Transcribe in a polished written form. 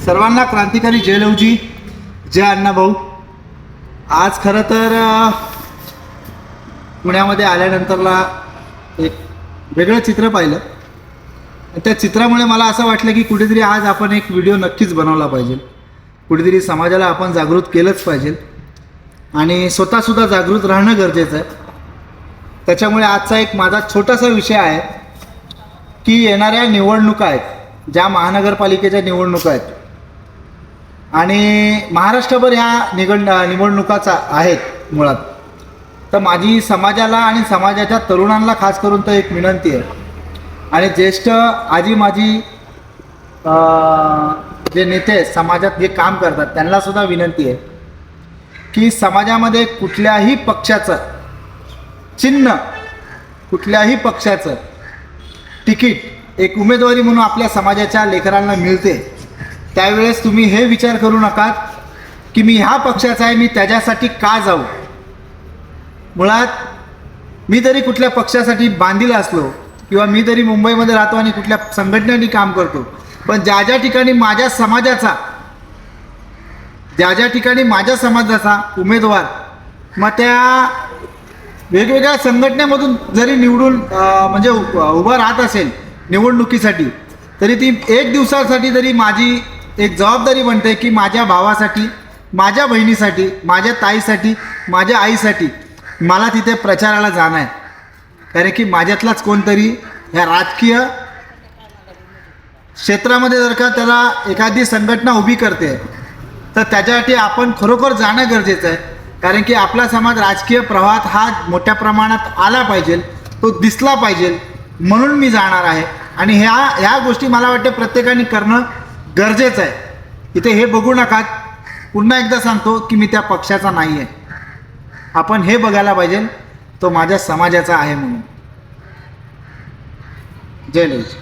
सर्वांना क्रांतिकारी जय लवजी, जय अण्णाभाऊ। आज खरं तर पुण्यामध्ये आल्यानंतरला एक वेगळं चित्र पाहिलं। त्या चित्रामुळे मला असं वाटलं की कुठेतरी आज आपण एक व्हिडिओ नक्कीच बनवला पाहिजे, कुठेतरी समाजाला आपण जागृत केलंच पाहिजे आणि स्वतःसुद्धा जागृत राहणं गरजेचं आहे। त्याच्यामुळे आजचा एक माझा छोटासा विषय आहे की येणाऱ्या निवडणुका आहेत, ज्या महानगरपालिकेच्या निवडणुका आहेत आणि महाराष्ट्रभर ह्या निवडणुकाचा आहेत मुळात। तर माझी समाजाला आणि समाजाच्या तरुणांना खास करून तर एक विनंती आहे आणि ज्येष्ठ आजी माझी जे नेते समाजात जे काम करतात त्यांनासुद्धा विनंती आहे की समाजामध्ये कुठल्याही पक्षाचं चिन्ह, कुठल्याही पक्षाचं तिकीट एक उमेदवारी म्हणून आपल्या समाजाच्या लेकरांना मिळते त्यावेळेस तुम्ही हे विचार करू नका की मी ह्या पक्षाचा आहे, मी त्याच्यासाठी का जाऊ। मुळात मी जरी कुठल्या पक्षासाठी बांधील असलो किंवा मी जरी मुंबईमध्ये राहतो आणि कुठल्या संघटनेने काम करतो, पण ज्या ज्या ठिकाणी माझ्या समाजाचा उमेदवार मग त्या वेगवेगळ्या संघटनेमधून जरी निवडून म्हणजे उभा राहत असेल निवडणुकीसाठी, तरी ती एक दिवसासाठी तरी माझी एक जबाबदारी बनते की माझ्या भावासाठी, माझ्या बहिणीसाठी, माझ्या ताईसाठी, माझ्या आईसाठी मला तिथे प्रचाराला जाणं आहे। कारण की माझ्यातलाच कोणतरी ह्या राजकीय क्षेत्रामध्ये जर का त्याला एखादी संघटना उभी करते तर त्याच्यासाठी आपण खरोखर जाणं गरजेचं आहे। कारण की आपला समाज राजकीय प्रवाहात हा मोठ्या प्रमाणात आला पाहिजे, तो दिसला पाहिजे, म्हणून मी जाणार आहे। आणि ह्या गोष्टी मला वाटते प्रत्येकाने करणं गरजेचं आहे। इथे हे बघू नका, पुन्हा एकदा सांगतो की मी त्या पक्षाचा नाही आहे, आपण हे बघायला पाहिजे तो माझ्या समाजाचा आहे म्हणून। जय लवजी।